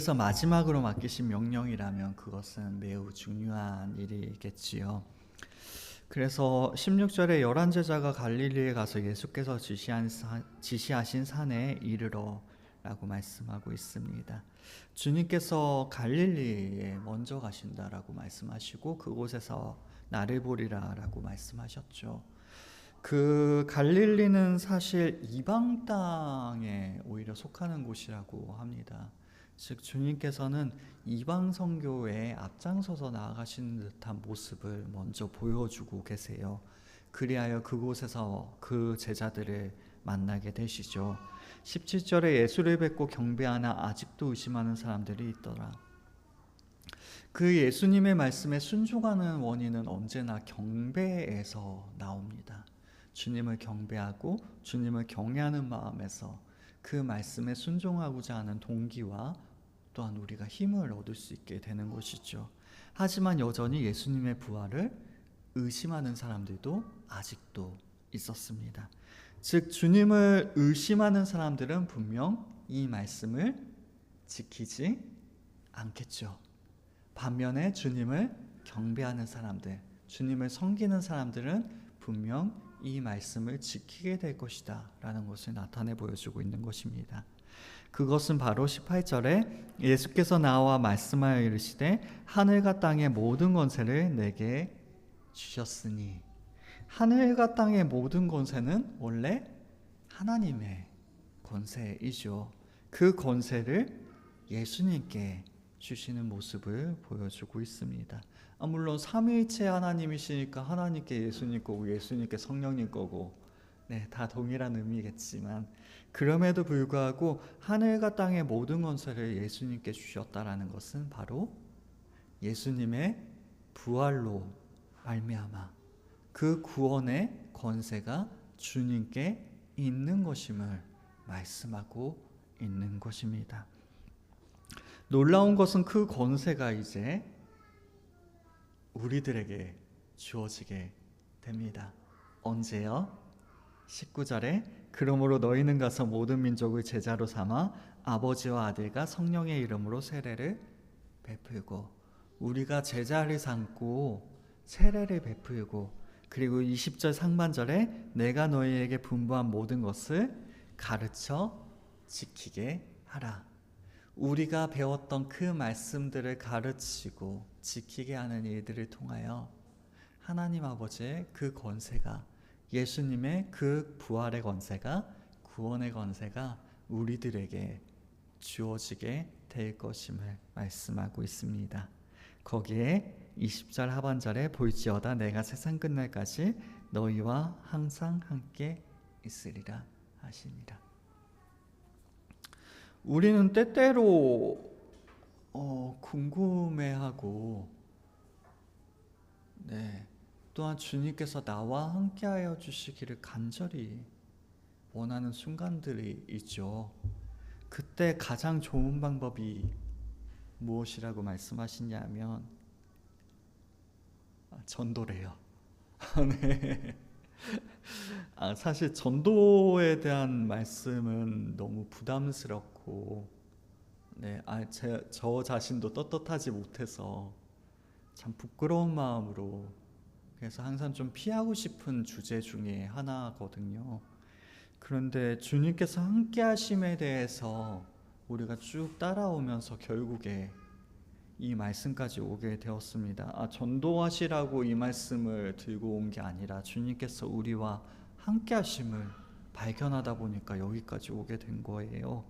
그래서 마지막으로 맡기신 명령이라면 그것은 매우 중요한 일이겠지요. 그래서 16절에 11제자가 갈릴리에 가서 예수께서 지시하신 산에 이르러 라고 말씀하고 있습니다. 주님께서 갈릴리에 먼저 가신다라고 말씀하시고 그곳에서 나를 보리라 라고 말씀하셨죠. 그 갈릴리는 사실 이방 땅에 오히려 속하는 곳이라고 합니다. 즉 주님께서는 이방 선교에 앞장서서 나아가시는 듯한 모습을 먼저 보여주고 계세요. 그리하여 그곳에서 그 제자들을 만나게 되시죠. 17절에 예수를 뵙고 경배하나 아직도 의심하는 사람들이 있더라. 그 예수님의 말씀에 순종하는 원인은 언제나 경배에서 나옵니다. 주님을 경배하고 주님을 경외하는 마음에서 그 말씀에 순종하고자 하는 동기와 또한 우리가 힘을 얻을 수 있게 되는 것이죠. 하지만 여전히 예수님의 부활을 의심하는 사람들도 아직도 있었습니다. 즉 주님을 의심하는 사람들은 분명 이 말씀을 지키지 않겠죠. 반면에 주님을 경배하는 사람들, 주님을 섬기는 사람들은 분명 이 말씀을 지키게 될 것이다 라는 것을 나타내 보여주고 있는 것입니다. 그것은 바로 18절에 예수께서 나와 말씀하여 이르시되 하늘과 땅의 모든 권세를 내게 주셨으니, 하늘과 땅의 모든 권세는 원래 하나님의 권세이죠. 그 권세를 예수님께 주시는 모습을 보여주고 있습니다. 물론 삼위일체 하나님이시니까 하나님께 예수님 거고 예수님께 성령님 거고 다 동일한 의미겠지만, 그럼에도 불구하고 하늘과 땅의 모든 권세를 예수님께 주셨다라는 것은 바로 예수님의 부활로 말미암아 그 구원의 권세가 주님께 있는 것임을 말씀하고 있는 것입니다. 놀라운 것은 그 권세가 이제 우리들에게 주어지게 됩니다. 언제요? 19절에 그러므로 너희는 가서 모든 민족을 제자로 삼아 아버지와 아들과 성령의 이름으로 세례를 베풀고, 우리가 제자를 삼고 세례를 베풀고, 그리고 20절 상반절에 내가 너희에게 분부한 모든 것을 가르쳐 지키게 하라. 우리가 배웠던 그 말씀들을 가르치고 지키게 하는 일들을 통하여 하나님 아버지의 그 권세가, 예수님의 그 부활의 권세가, 구원의 권세가 우리들에게 주어지게 될 것임을 말씀하고 있습니다. 거기에 20절 하반절에 볼지어다 내가 세상 끝날까지 너희와 항상 함께 있으리라 하시니라. 우리는 때때로 궁금해하고 또한 주님께서 나와 함께하여 주시기를 간절히 원하는 순간들이 있죠. 그때 가장 좋은 방법이 무엇이라고 말씀하시냐면 전도래요. 네. 사실 전도에 대한 말씀은 너무 부담스럽고 저 자신도 떳떳하지 못해서 참 부끄러운 마음으로, 그래서 항상 좀 피하고 싶은 주제 중에 하나거든요. 그런데 주님께서 함께 하심에 대해서 우리가 쭉 따라오면서 결국에 이 말씀까지 오게 되었습니다. 전도하시라고 이 말씀을 들고 온 게 아니라 주님께서 우리와 함께 하심을 발견하다 보니까 여기까지 오게 된 거예요.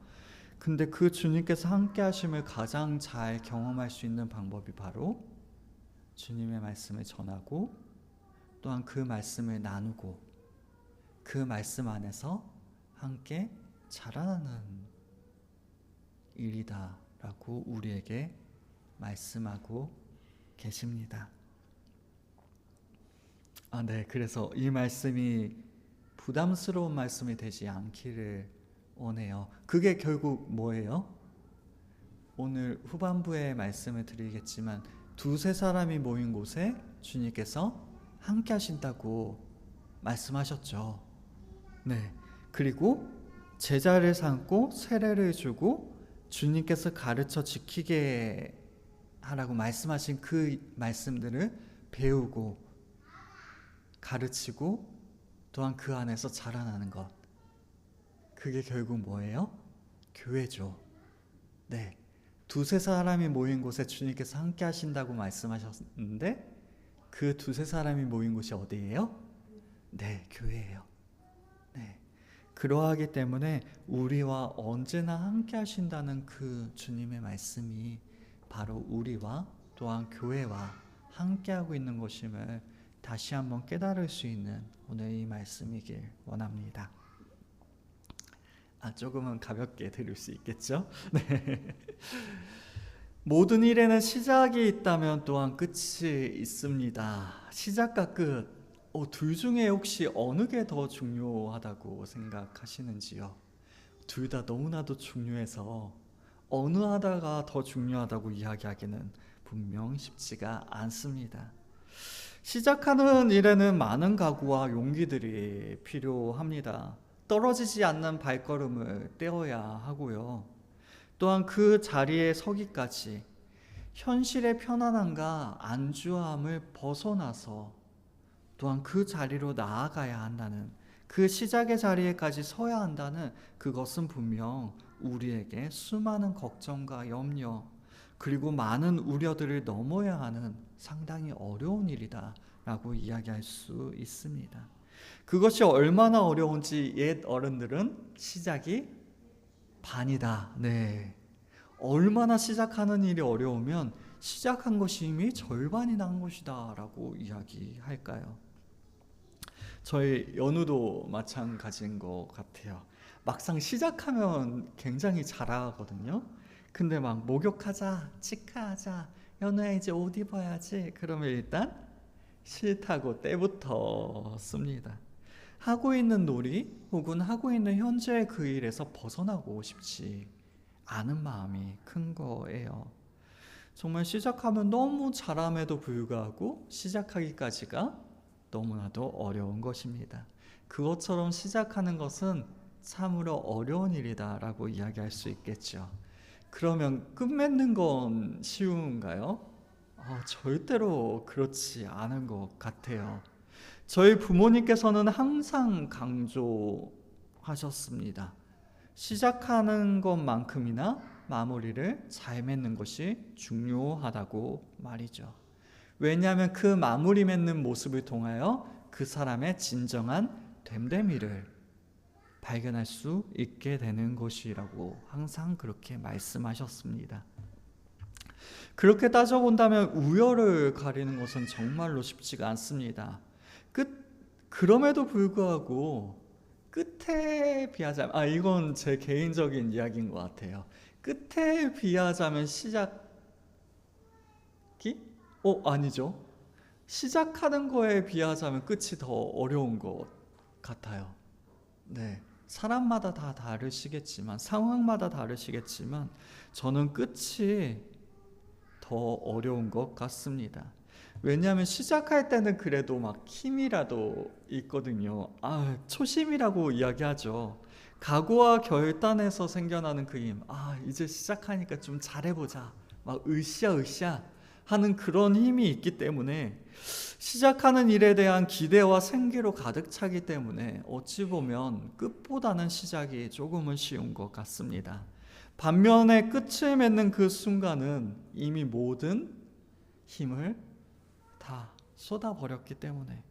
근데 그 주님께서 함께 하심을 가장 잘 경험할 수 있는 방법이 바로 주님의 말씀을 전하고 또한 그 말씀을 나누고 그 말씀 안에서 함께 자라나는 일이다 라고 우리에게 말씀하고 계십니다. 그래서 이 말씀이 부담스러운 말씀이 되지 않기를 원해요. 그게 결국 뭐예요? 오늘 후반부에 말씀을 드리겠지만 두세 사람이 모인 곳에 주님께서 함께 하신다고 말씀하셨죠. 그리고 제자를 삼고 세례를 주고 주님께서 가르쳐 지키게 하라고 말씀하신 그 말씀들을 배우고 가르치고 또한 그 안에서 자라나는 것, 그게 결국 뭐예요? 교회죠. 네, 두세 사람이 모인 곳에 주님께서 함께 하신다고 말씀하셨는데 그 두세 사람이 모인 곳이 어디예요? 네, 교회예요. 네, 그러하기 때문에 우리와 언제나 함께 하신다는 그 주님의 말씀이 바로 우리와 또한 교회와 함께하고 있는 것임을 다시 한번 깨달을 수 있는 오늘 이 말씀이길 원합니다. 조금은 가볍게 들을 수 있겠죠? 네. 모든 일에는 시작이 있다면 또한 끝이 있습니다. 시작과 끝, 둘 중에 혹시 어느 게 더 중요하다고 생각하시는지요? 둘 다 너무나도 중요해서 어느 하다가 더 중요하다고 이야기하기는 분명 쉽지가 않습니다. 시작하는 일에는 많은 각오와 용기들이 필요합니다. 떨어지지 않는 발걸음을 떼어야 하고요. 또한 그 자리에 서기까지 현실의 편안함과 안주함을 벗어나서 또한 그 자리로 나아가야 한다는, 그 시작의 자리에까지 서야 한다는, 그것은 분명 우리에게 수많은 걱정과 염려 그리고 많은 우려들을 넘어야 하는 상당히 어려운 일이다 라고 이야기할 수 있습니다. 그것이 얼마나 어려운지 옛 어른들은 시작이 반이다. 네. 얼마나 시작하는 일이 어려우면 시작한 것이 이미 절반이 난 것이다 라고 이야기할까요? 저희 연우도 마찬가지인 것 같아요. 막상 시작하면 굉장히 잘하거든요. 근데 막 목욕하자, 치카하자, 연우야 이제 옷 입어야지, 그러면 일단 싫다고 때부터 씁니다. 하고 있는 놀이 혹은 하고 있는 현재의 그 일에서 벗어나고 싶지 않은 마음이 큰 거예요. 정말 시작하면 너무 잘함에도 불구하고 시작하기까지가 너무나도 어려운 것입니다. 그것처럼 시작하는 것은 참으로 어려운 일이다 라고 이야기할 수 있겠죠. 그러면 끝맺는 건 쉬운가요? 절대로 그렇지 않은 것 같아요. 저희 부모님께서는 항상 강조하셨습니다. 시작하는 것만큼이나 마무리를 잘 맺는 것이 중요하다고 말이죠. 왜냐하면 그 마무리 맺는 모습을 통하여 그 사람의 진정한 됨됨이를 발견할 수 있게 되는 것이라고 항상 그렇게 말씀하셨습니다. 그렇게 따져본다면 우열을 가리는 것은 정말로 쉽지가 않습니다. 그럼에도 불구하고 끝에 비하자면, 이건 제 개인적인 이야기인 것 같아요. 끝에 비하자면 시작이? 아니죠. 시작하는 거에 비하자면 끝이 더 어려운 것 같아요. 네. 사람마다 다 다르시겠지만, 상황마다 다르시겠지만, 저는 끝이 더 어려운 것 같습니다. 왜냐하면 시작할 때는 그래도 막 힘이라도 있거든요. 초심이라고 이야기하죠. 각오와 결단에서 생겨나는 그 힘. 이제 시작하니까 좀 잘해보자. 막 으쌰으쌰 하는 그런 힘이 있기 때문에 시작하는 일에 대한 기대와 생기로 가득 차기 때문에 어찌 보면 끝보다는 시작이 조금은 쉬운 것 같습니다. 반면에 끝을 맺는 그 순간은 이미 모든 힘을 다 쏟아버렸기 때문에,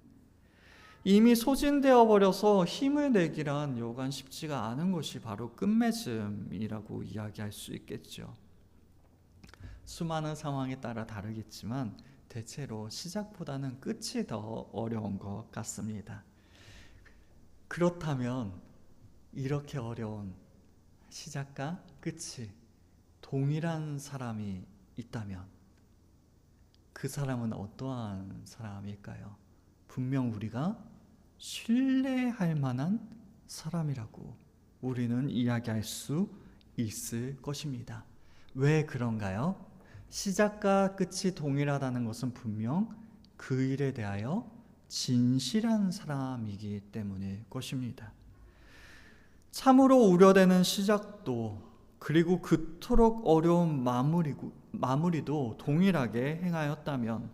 이미 소진되어 버려서 힘을 내기란 여간 쉽지가 않은 것이 바로 끝맺음이라고 이야기할 수 있겠죠. 수많은 상황에 따라 다르겠지만 대체로 시작보다는 끝이 더 어려운 것 같습니다. 그렇다면 이렇게 어려운 시작과 끝이 동일한 사람이 있다면 그 사람은 어떠한 사람일까요? 분명 우리가 신뢰할 만한 사람이라고 우리는 이야기할 수 있을 것입니다. 왜 그런가요? 시작과 끝이 동일하다는 것은 분명 그 일에 대하여 진실한 사람이기 때문일 것입니다. 참으로 우려되는 시작도 그리고 그토록 어려운 마무리도 동일하게 행하였다면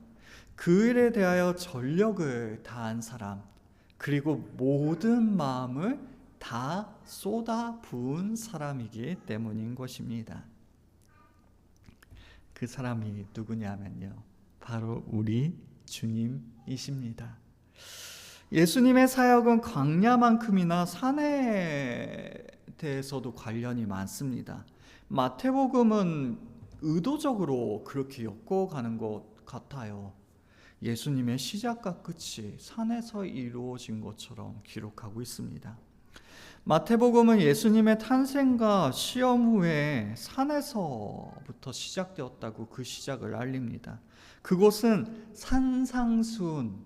그 일에 대하여 전력을 다한 사람, 그리고 모든 마음을 다 쏟아 부은 사람이기 때문인 것입니다. 그 사람이 누구냐면요, 바로 우리 주님이십니다. 예수님의 사역은 광야만큼이나 산에 대해서도 관련이 많습니다. 마태복음은 의도적으로 그렇게 엮어가는 것 같아요. 예수님의 시작과 끝이 산에서 이루어진 것처럼 기록하고 있습니다. 마태복음은 예수님의 탄생과 시험 후에 산에서부터 시작되었다고 그 시작을 알립니다. 그곳은 산상수훈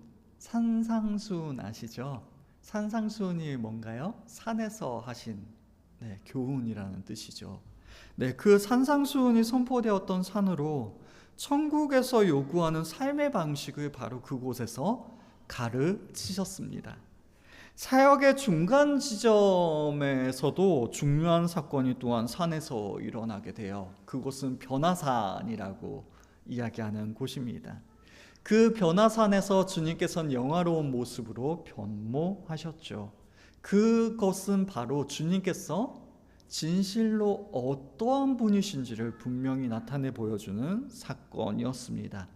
아시죠? 산상수훈이 뭔가요? 산에서 하신 교훈이라는 뜻이죠. 그 산상수훈이 선포되었던 산으로 천국에서 요구하는 삶의 방식을 바로 그곳에서 가르치셨습니다. 사역의 중간 지점에서도 중요한 사건이 또한 산에서 일어나게 돼요. 그곳은 변화산이라고 이야기하는 곳입니다. 그 변화산에서 주님께서는 영화로운 모습으로 변모하셨죠. 그것은 바로 주님께서 진실로 어떠한 분이신지를 분명히 나타내 보여주는 사건이었습니다.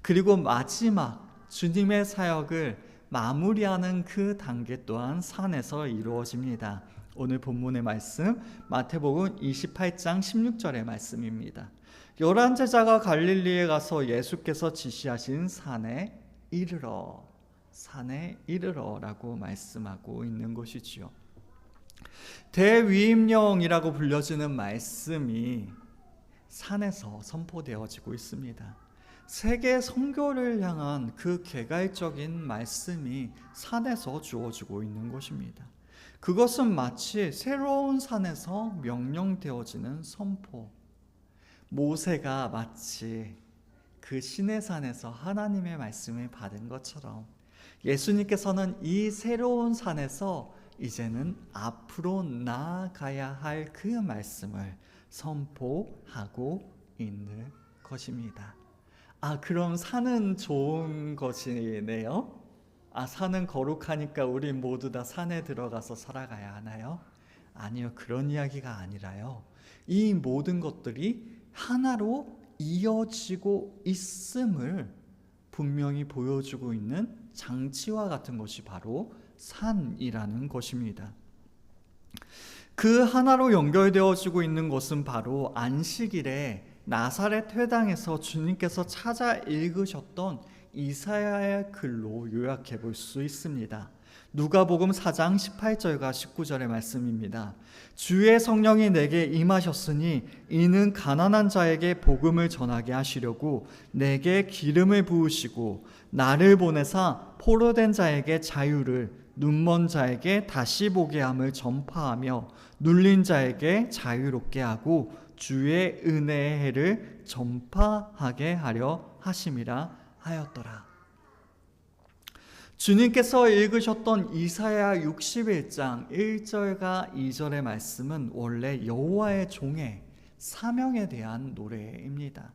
그리고 마지막 주님의 사역을 마무리하는 그 단계 또한 산에서 이루어집니다. 오늘 본문의 말씀 마태복음 28장 16절의 말씀입니다. 11제자가 갈릴리에 가서 예수께서 지시하신 산에 이르러라고 말씀하고 있는 것이지요. 대위임령이라고 불려지는 말씀이 산에서 선포되어지고 있습니다. 세계 선교를 향한 그 개괄적인 말씀이 산에서 주어지고 있는 것입니다. 그것은 마치 새로운 산에서 명령되어지는 선포, 모세가 마치 그 시내산에서 하나님의 말씀을 받은 것처럼 예수님께서는 이 새로운 산에서 이제는 앞으로 나아가야 할 그 말씀을 선포하고 있는 것입니다. 그럼 산은 좋은 것이네요? 산은 거룩하니까 우리 모두 다 산에 들어가서 살아가야 하나요? 아니요, 그런 이야기가 아니라요. 이 모든 것들이 하나로 이어지고 있음을 분명히 보여주고 있는 장치와 같은 것이 바로 산이라는 것입니다. 그 하나로 연결되어지고 있는 것은 바로 안식일에 나사렛 회당에서 주님께서 찾아 읽으셨던 이사야의 글로 요약해 볼 수 있습니다. 누가복음 4장 18절과 19절의 말씀입니다. 주의 성령이 내게 임하셨으니 이는 가난한 자에게 복음을 전하게 하시려고 내게 기름을 부으시고 나를 보내사 포로된 자에게 자유를, 눈먼 자에게 다시 보게 함을 전파하며 눌린 자에게 자유롭게 하고 주의 은혜의 해를 전파하게 하려 하심이라 하였더라. 주님께서 읽으셨던 이사야 61장 1절과 2절의 말씀은 원래 여호와의 종의 사명에 대한 노래입니다.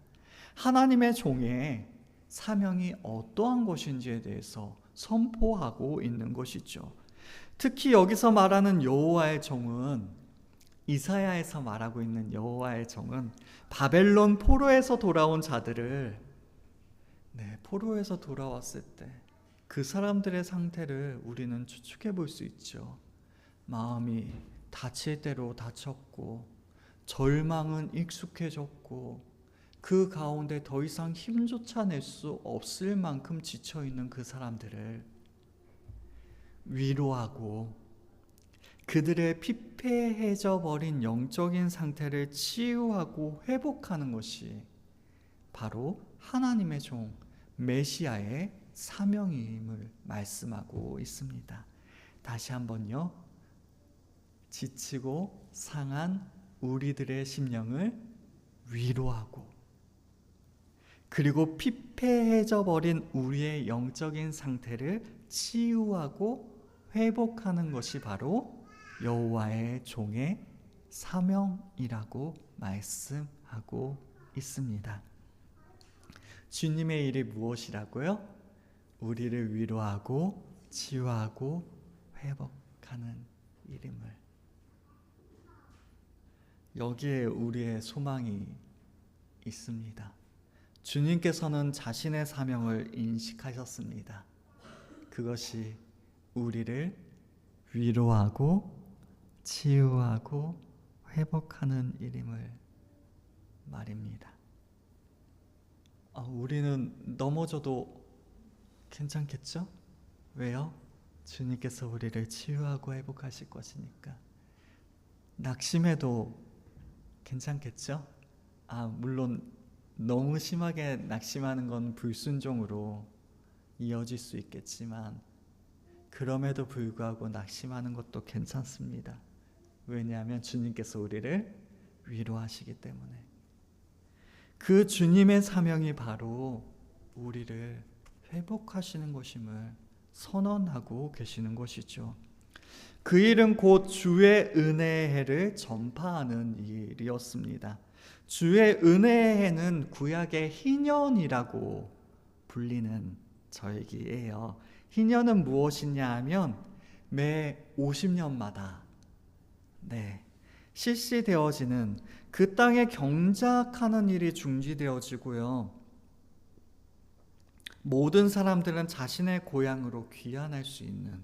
하나님의 종의 사명이 어떠한 것인지에 대해서 선포하고 있는 것이죠. 특히 여기서 말하는 여호와의 종은, 이사야에서 말하고 있는 여호와의 종은 바벨론 포로에서 돌아온 자들을, 포로에서 돌아왔을 때 그 사람들의 상태를 우리는 추측해 볼 수 있죠. 마음이 다칠 대로 다쳤고 절망은 익숙해졌고 그 가운데 더 이상 힘조차 낼 수 없을 만큼 지쳐있는 그 사람들을 위로하고 그들의 피폐해져 버린 영적인 상태를 치유하고 회복하는 것이 바로 하나님의 종 메시아의 사명임을 말씀하고 있습니다. 다시 한번요. 지치고 상한 우리들의 심령을 위로하고 그리고 피폐해져 버린 우리의 영적인 상태를 치유하고 회복하는 것이 바로 여호와의 종의 사명이라고 말씀하고 있습니다. 주님의 일이 무엇이라고요? 우리를 위로하고 치유하고 회복하는 일임을. 여기에 우리의 소망이 있습니다. 주님께서는 자신의 사명을 인식하셨습니다. 그것이 우리를 위로하고 치유하고 회복하는 일임을 말입니다. 우리는 넘어져도 괜찮겠죠? 왜요? 주님께서 우리를 치유하고 회복하실 것이니까. 낙심해도 괜찮겠죠? 물론 너무 심하게 낙심하는 건 불순종으로 이어질 수 있겠지만, 그럼에도 불구하고 낙심하는 것도 괜찮습니다. 왜냐하면 주님께서 우리를 위로하시기 때문에. 그 주님의 사명이 바로 우리를 회복하시는 것임을 선언하고 계시는 것이죠. 그 일은 곧 주의 은혜의 해를 전파하는 일이었습니다. 주의 은혜의 해는 구약의 희년이라고 불리는 절기예요. 희년은 무엇이냐 하면 매 50년마다 실시되어지는 그 땅에 경작하는 일이 중지되어지고요. 모든 사람들은 자신의 고향으로 귀환할 수 있는,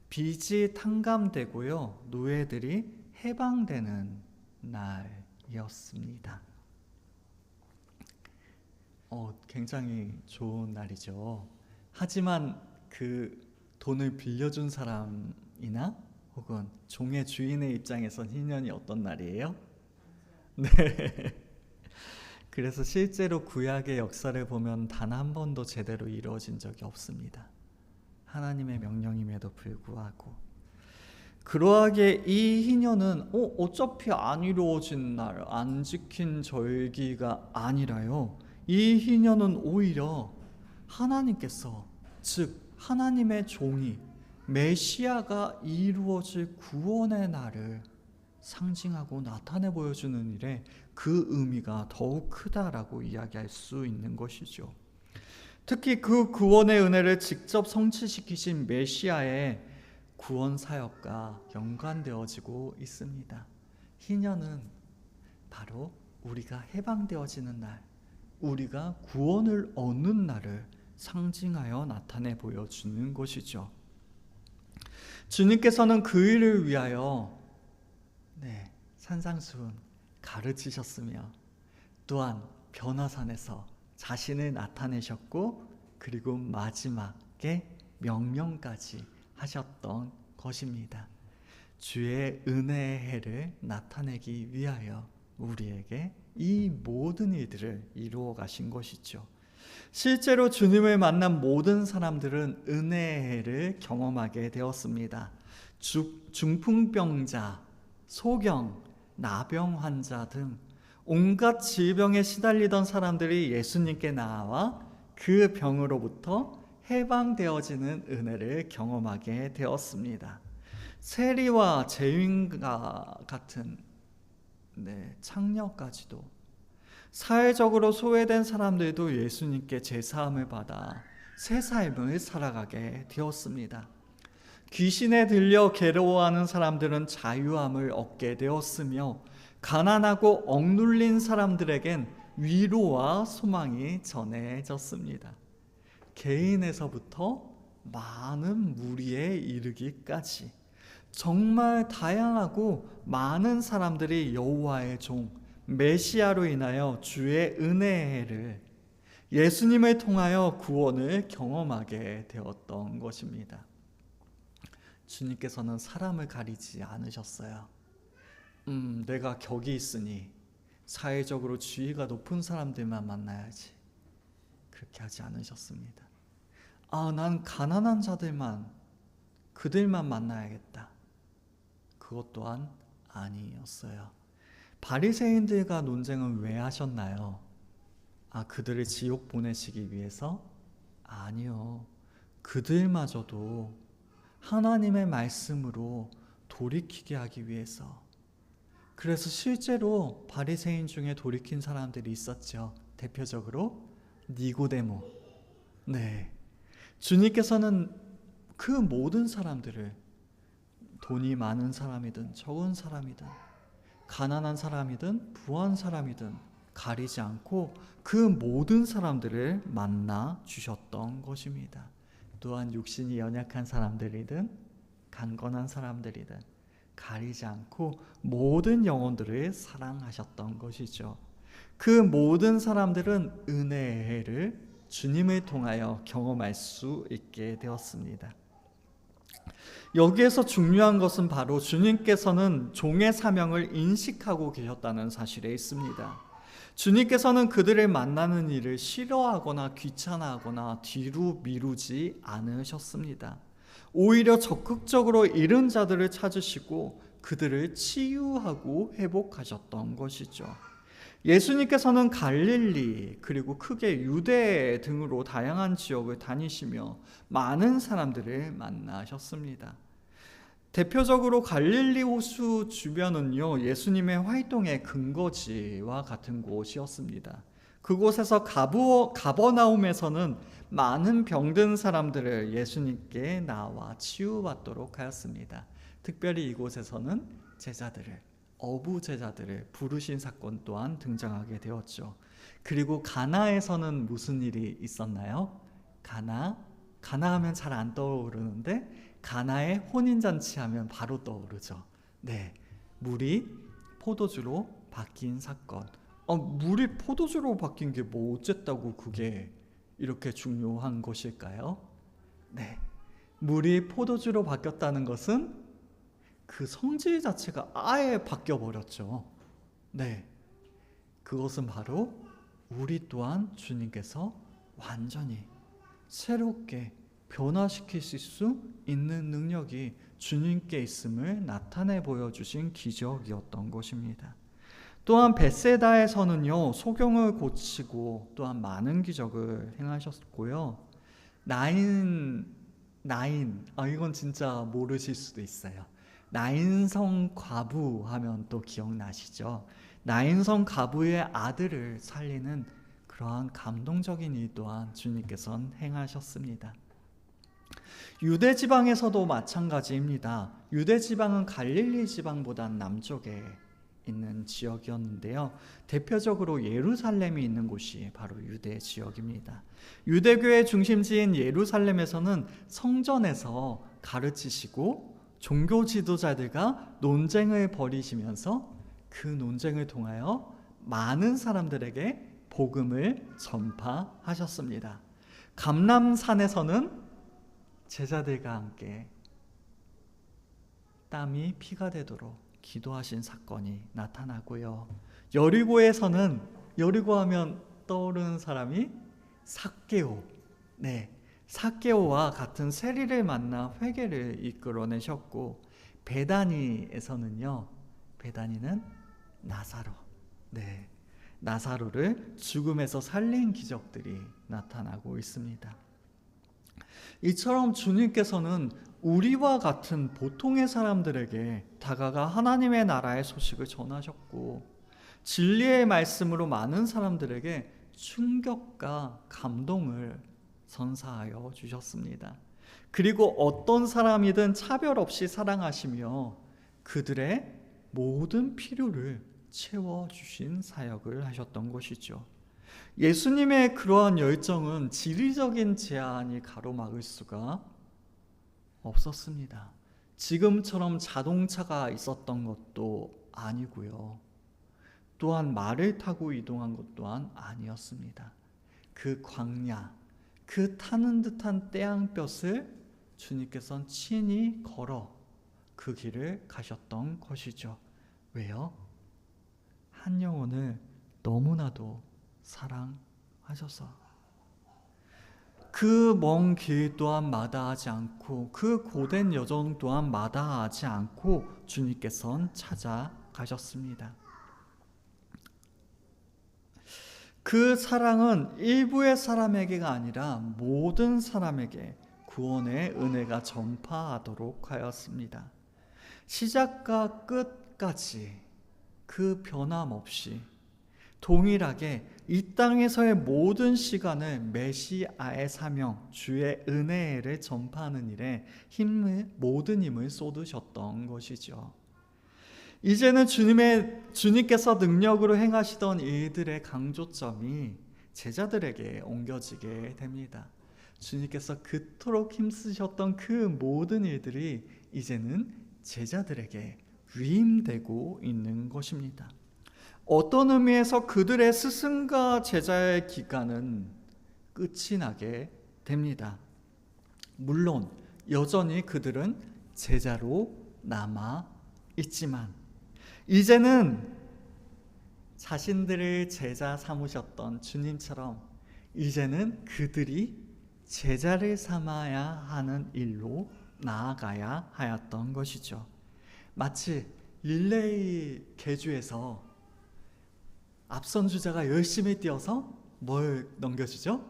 빚이 탕감되고요. 노예들이 해방되는 날이었습니다. 굉장히 좋은 날이죠. 하지만 그 돈을 빌려준 사람이나 혹은 종의 주인의 입장에선 희년이 어떤 날이에요? 네. 그래서 실제로 구약의 역사를 보면 단 한 번도 제대로 이루어진 적이 없습니다. 하나님의 명령임에도 불구하고. 그러하게 이 희년은 어차피 안 이루어진 날, 안 지킨 절기가 아니라요. 이 희년은 오히려 하나님께서, 즉 하나님의 종이, 메시아가 이루어질 구원의 날을 상징하고 나타내 보여주는 일에 그 의미가 더욱 크다라고 이야기할 수 있는 것이죠. 특히 그 구원의 은혜를 직접 성취시키신 메시아의 구원 사역과 연관되어지고 있습니다. 희년은 바로 우리가 해방되어지는 날, 우리가 구원을 얻는 날을 상징하여 나타내 보여주는 것이죠. 주님께서는 그 일을 위하여 산상수훈 가르치셨으며, 또한 변화산에서 자신을 나타내셨고, 그리고 마지막에 명령까지 하셨던 것입니다. 주의 은혜의 해를 나타내기 위하여 우리에게 이 모든 일들을 이루어 가신 것이죠. 실제로 주님을 만난 모든 사람들은 은혜의 해를 경험하게 되었습니다. 중풍병자, 소경, 나병 환자 등 온갖 질병에 시달리던 사람들이 예수님께 나아와 그 병으로부터 해방되어지는 은혜를 경험하게 되었습니다. 세리와 죄인과 같은 창녀까지도, 사회적으로 소외된 사람들도 예수님께 제사함을 받아 새 삶을 살아가게 되었습니다. 귀신에 들려 괴로워하는 사람들은 자유함을 얻게 되었으며, 가난하고 억눌린 사람들에겐 위로와 소망이 전해졌습니다. 개인에서부터 많은 무리에 이르기까지 정말 다양하고 많은 사람들이 여호와의 종 메시아로 인하여 주의 은혜의 해를, 예수님을 통하여 구원을 경험하게 되었던 것입니다. 주님께서는 사람을 가리지 않으셨어요. 내가 격이 있으니 사회적으로 지위가 높은 사람들만 만나야지, 그렇게 하지 않으셨습니다. 난 가난한 자들만, 그들만 만나야겠다, 그것 또한 아니었어요. 바리새인들과 논쟁은 왜 하셨나요? 그들을 지옥 보내시기 위해서? 아니요. 그들마저도 하나님의 말씀으로 돌이키게 하기 위해서, 그래서 실제로 바리새인 중에 돌이킨 사람들이 있었죠. 대표적으로 니고데모. 네. 주님께서는 그 모든 사람들을, 돈이 많은 사람이든 적은 사람이든 가난한 사람이든 부한 사람이든 가리지 않고 그 모든 사람들을 만나 주셨던 것입니다. 또한 육신이 연약한 사람들이든 강건한 사람들이든 가리지 않고 모든 영혼들을 사랑하셨던 것이죠. 그 모든 사람들은 은혜의 해를 주님을 통하여 경험할 수 있게 되었습니다. 여기에서 중요한 것은 바로 주님께서는 종의 사명을 인식하고 계셨다는 사실에 있습니다. 주님께서는 그들을 만나는 일을 싫어하거나 귀찮아하거나 뒤로 미루지 않으셨습니다. 오히려 적극적으로 잃은 자들을 찾으시고 그들을 치유하고 회복하셨던 것이죠. 예수님께서는 갈릴리 그리고 크게 유대 등으로 다양한 지역을 다니시며 많은 사람들을 만나셨습니다. 대표적으로 갈릴리 호수 주변은요, 예수님의 활동의 근거지와 같은 곳이었습니다. 그곳에서 가버나움에서는 많은 병든 사람들을 예수님께 나와 치유받도록 하였습니다. 특별히 이곳에서는 어부 제자들을 부르신 사건 또한 등장하게 되었죠. 그리고 가나에서는 무슨 일이 있었나요? 가나하면 잘 안 떠오르는데 가나의 혼인잔치 하면 바로 떠오르죠. 네, 물이 포도주로 바뀐 사건. 물이 포도주로 바뀐 게 뭐 어쨌다고 그게 이렇게 중요한 것일까요? 네, 물이 포도주로 바뀌었다는 것은 그 성질 자체가 아예 바뀌어 버렸죠. 네, 그것은 바로 우리 또한 주님께서 완전히 새롭게 변화시키실 수 있는 능력이 주님께 있음을 나타내 보여주신 기적이었던 것입니다. 또한 벳세다에서는요, 소경을 고치고 또한 많은 기적을 행하셨고요. 이건 진짜 모르실 수도 있어요. 나인성 과부 하면 또 기억나시죠? 나인성 과부의 아들을 살리는 그러한 감동적인 일 또한 주님께서는 행하셨습니다. 유대 지방에서도 마찬가지입니다. 유대 지방은 갈릴리 지방보다 남쪽에 있는 지역이었는데요. 대표적으로 예루살렘이 있는 곳이 바로 유대 지역입니다. 유대교의 중심지인 예루살렘에서는 성전에서 가르치시고 종교 지도자들과 논쟁을 벌이시면서 그 논쟁을 통하여 많은 사람들에게 복음을 전파하셨습니다. 감람산에서는 제자들과 함께 땀이 피가 되도록 기도하신 사건이 나타나고요. 여리고에서는, 여리고 하면 떠오르는 사람이 삭개오, 삭개오와 같은 세리를 만나 회개를 이끌어내셨고, 베다니에서는요, 베다니는 나사로, 나사로를 죽음에서 살린 기적들이 나타나고 있습니다. 이처럼 주님께서는 우리와 같은 보통의 사람들에게 다가가 하나님의 나라의 소식을 전하셨고, 진리의 말씀으로 많은 사람들에게 충격과 감동을 선사하여 주셨습니다. 그리고 어떤 사람이든 차별 없이 사랑하시며 그들의 모든 필요를 채워주신 사역을 하셨던 것이죠. 예수님의 그러한 열정은 지리적인 제한이 가로막을 수가 없었습니다. 지금처럼 자동차가 있었던 것도 아니고요. 또한 말을 타고 이동한 것 또한 아니었습니다. 그 광야, 그 타는 듯한 태양볕을 주님께서는 친히 걸어 그 길을 가셨던 것이죠. 왜요? 한 영혼을 너무나도 사랑하셔서. 그 먼 길 또한 마다하지 않고 그 고된 여정 또한 마다하지 않고 주님께서는 찾아가셨습니다. 그 사랑은 일부의 사람에게가 아니라 모든 사람에게 구원의 은혜가 전파하도록 하였습니다. 시작과 끝까지 그 변함없이 동일하게 이 땅에서의 모든 시간을 메시아의 사명, 주의 은혜를 전파하는 일에 모든 힘을 쏟으셨던 것이죠. 이제는 주님께서 능력으로 행하시던 일들의 강조점이 제자들에게 옮겨지게 됩니다. 주님께서 그토록 힘쓰셨던 그 모든 일들이 이제는 제자들에게 위임되고 있는 것입니다. 어떤 의미에서 그들의 스승과 제자의 기간은 끝이 나게 됩니다. 물론 여전히 그들은 제자로 남아 있지만 이제는 자신들을 제자 삼으셨던 주님처럼 이제는 그들이 제자를 삼아야 하는 일로 나아가야 하였던 것이죠. 마치 릴레이 계주에서 앞선 주자가 열심히 뛰어서 뭘 넘겨주죠?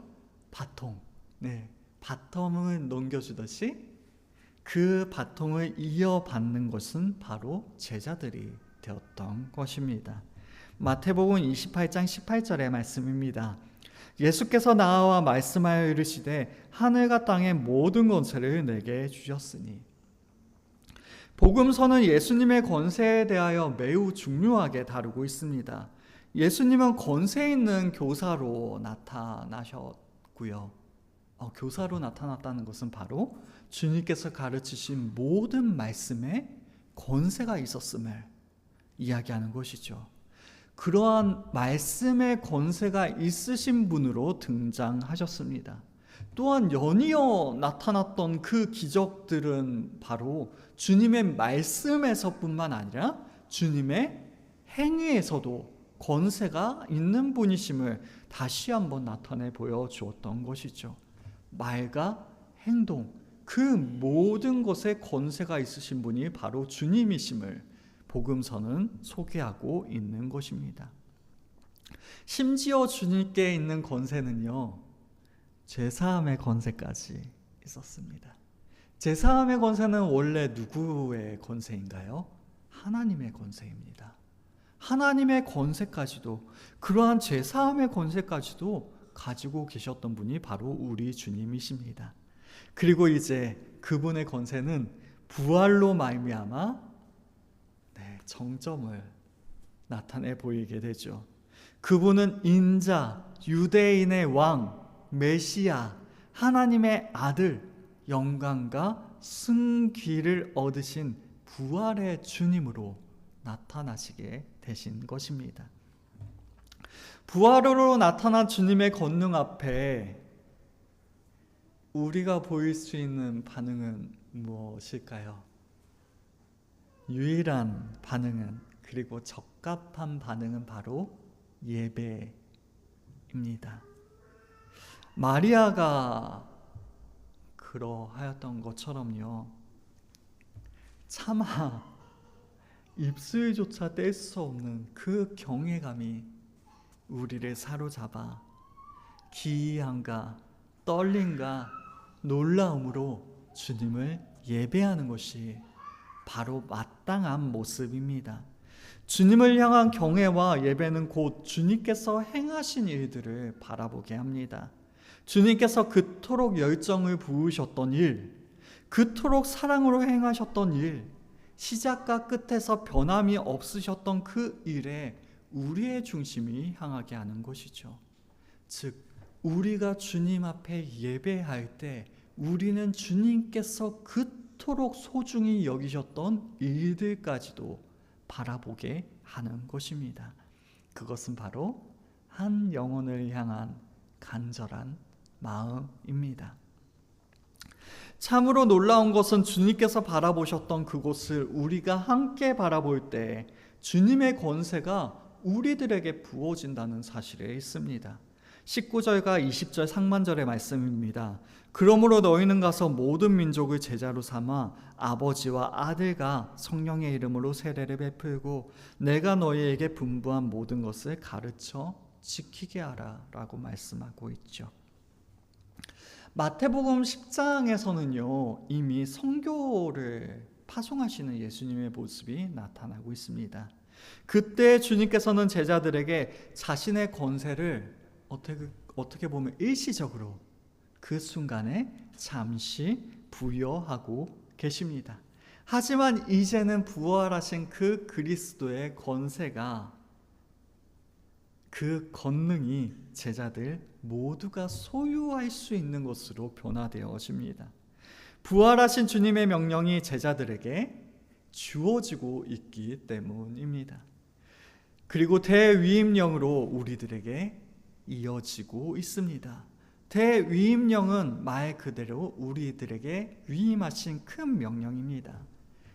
바통. 네, 바통을 넘겨주듯이 그 바통을 이어받는 것은 바로 제자들이 되었던 것입니다. 마태복음 28장 18절의 말씀입니다. 예수께서 나와 말씀하여 이르시되 하늘과 땅의 모든 권세를 내게 주셨으니. 복음서는 예수님의 권세에 대하여 매우 중요하게 다루고 있습니다. 예수님은 권세 있는 교사로 나타나셨고요. 교사로 나타났다는 것은 바로 주님께서 가르치신 모든 말씀에 권세가 있었음을 이야기하는 것이죠. 그러한 말씀의 권세가 있으신 분으로 등장하셨습니다. 또한 연이어 나타났던 그 기적들은 바로 주님의 말씀에서뿐만 아니라 주님의 행위에서도 권세가 있는 분이심을 다시 한번 나타내 보여주었던 것이죠. 말과 행동, 그 모든 것에 권세가 있으신 분이 바로 주님이심을 복음서는 소개하고 있는 것입니다. 심지어 주님께 있는 권세는요, 죄사함의 권세까지 있었습니다. 죄사함의 권세는 원래 누구의 권세인가요? 하나님의 권세입니다. 하나님의 권세까지도, 그러한 죄사함의 권세까지도 가지고 계셨던 분이 바로 우리 주님이십니다. 그리고 이제 그분의 권세는 부활로 말미암아 정점을 나타내 보이게 되죠. 그분은 인자, 유대인의 왕, 메시아, 하나님의 아들, 영광과 승귀를 얻으신 부활의 주님으로 나타나시게 되신 것입니다. 부활으로 나타난 주님의 권능 앞에 우리가 보일 수 있는 반응은 무엇일까요? 유일한 반응은, 그리고 적합한 반응은 바로 예배입니다. 마리아가 그러하였던 것처럼요, 차마 입술조차 뗄 수 없는 그 경외감이 우리를 사로잡아 기이함과 떨림과 놀라움으로 주님을 예배하는 것이 바로 마땅한 모습입니다. 주님을 향한 경외와 예배는 곧 주님께서 행하신 일들을 바라보게 합니다. 주님께서 그토록 열정을 부으셨던 일, 그토록 사랑으로 행하셨던 일, 시작과 끝에서 변함이 없으셨던 그 일에 우리의 중심이 향하게 하는 것이죠. 즉, 우리가 주님 앞에 예배할 때 우리는 주님께서 그토록 소중히 여기셨던 일들까지도 바라보게 하는 것입니다. 그것은 바로 한 영혼을 향한 간절한 마음입니다. 참으로 놀라운 것은 주님께서 바라보셨던 그곳을 우리가 함께 바라볼 때 주님의 권세가 우리들에게 부어진다는 사실에 있습니다. 19절과 20절 상반절의 말씀입니다. 그러므로 너희는 가서 모든 민족을 제자로 삼아 아버지와 아들과 성령의 이름으로 세례를 베풀고 내가 너희에게 분부한 모든 것을 가르쳐 지키게 하라 라고 말씀하고 있죠. 마태복음 10장에서는요 이미 선교를 파송하시는 예수님의 모습이 나타나고 있습니다. 그때 주님께서는 제자들에게 자신의 권세를 어떻게 보면 일시적으로 그 순간에 잠시 부여하고 계십니다. 하지만 이제는 부활하신 그 그리스도의 권세가, 그 권능이 제자들 모두가 소유할 수 있는 것으로 변화되어집니다. 부활하신 주님의 명령이 제자들에게 주어지고 있기 때문입니다. 그리고 대위임령으로 우리들에게 이어지고 있습니다. 대위임령은 말 그대로 우리들에게 위임하신 큰 명령입니다.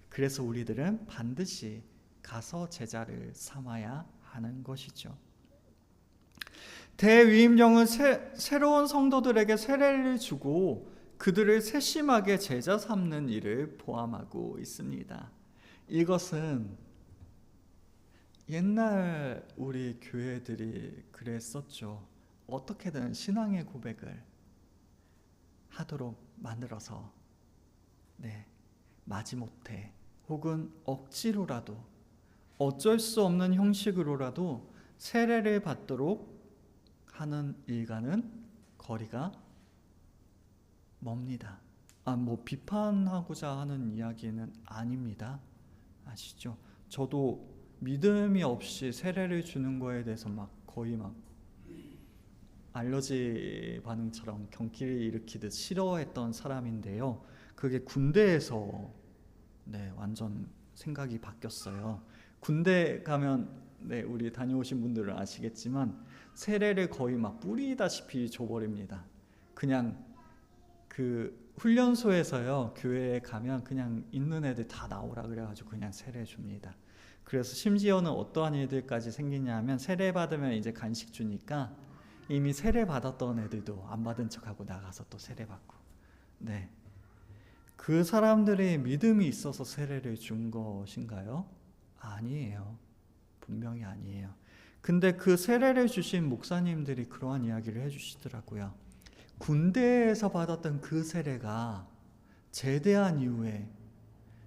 그래서 우리들은 반드시 가서 제자를 삼아야 하는 것이죠. 대위임령은 새로운 성도들에게 세례를 주고 그들을 세심하게 제자 삼는 일을 포함하고 있습니다. 이것은 옛날 우리 교회들이 그랬었죠. 어떻게든 신앙의 고백을 하도록 만들어서 마지못해 혹은 억지로라도 어쩔 수 없는 형식으로라도 세례를 받도록 하는 일과는 거리가 멉니다. 비판하고자 하는 이야기는 아닙니다. 아시죠? 저도 믿음이 없이 세례를 주는 거에 대해서 거의 알러지 반응처럼 경기를 일으키듯 싫어했던 사람인데요. 그게 군대에서 완전 생각이 바뀌었어요. 군대 가면 우리 다녀오신 분들은 아시겠지만 세례를 거의 뿌리다시피 줘버립니다. 그냥 그 훈련소에서요, 교회에 가면 그냥 있는 애들 다 나오라 그래가지고 그냥 세례 줍니다. 그래서 심지어는 어떠한 일들까지 생기냐면 세례 받으면 이제 간식 주니까 이미 세례 받았던 애들도 안 받은 척하고 나가서 또 세례 받고. 그 사람들의 믿음이 있어서 세례를 준 것인가요? 아니에요. 분명히 아니에요. 근데 그 세례를 주신 목사님들이 그러한 이야기를 해주시더라고요. 군대에서 받았던 그 세례가 제대한 이후에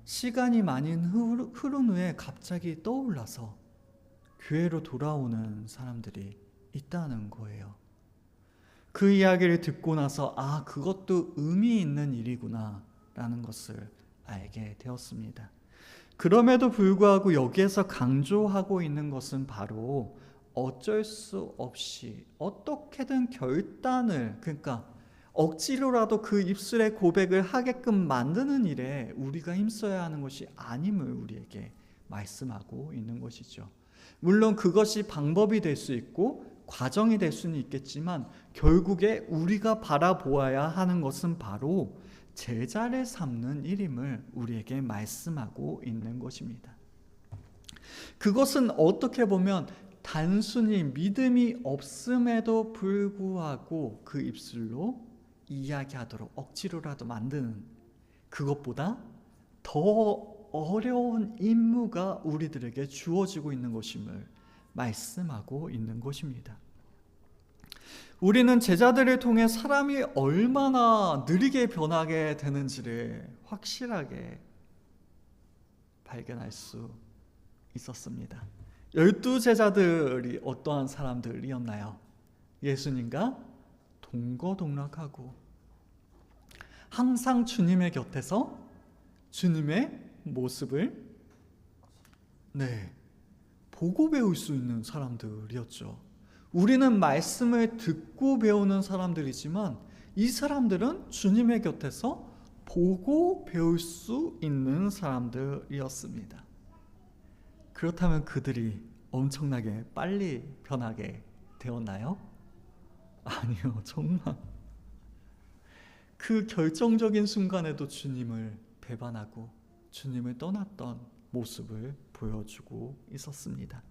시간이 많이 흐른 후에 갑자기 떠올라서 교회로 돌아오는 사람들이 있다는 거예요. 그 이야기를 듣고 나서 그것도 의미 있는 일이구나 라는 것을 알게 되었습니다. 그럼에도 불구하고 여기에서 강조하고 있는 것은 바로 어쩔 수 없이 어떻게든 결단을, 그러니까 억지로라도 그 입술의 고백을 하게끔 만드는 일에 우리가 힘써야 하는 것이 아님을 우리에게 말씀하고 있는 것이죠. 물론 그것이 방법이 될 수 있고 과정이 될 수는 있겠지만 결국에 우리가 바라보아야 하는 것은 바로 제자를 삼는 일임을 우리에게 말씀하고 있는 것입니다. 그것은 어떻게 보면 단순히 믿음이 없음에도 불구하고 그 입술로 이야기하도록 억지로라도 만드는 그것보다 더 어려운 임무가 우리들에게 주어지고 있는 것임을 말씀하고 있는 것입니다. 우리는 제자들을 통해 사람이 얼마나 느리게 변하게 되는지를 확실하게 발견할 수 있었습니다. 12제자들이 어떠한 사람들이었나요? 예수님과 동거동락하고 항상 주님의 곁에서 주님의 모습을 보고 배울 수 있는 사람들이었죠. 우리는 말씀을 듣고 배우는 사람들이지만 이 사람들은 주님의 곁에서 보고 배울 수 있는 사람들이었습니다. 그렇다면 그들이 엄청나게 빨리 변하게 되었나요? 아니요, 정말 그 결정적인 순간에도 주님을 배반하고 주님을 떠났던 모습을 보여주고 있었습니다.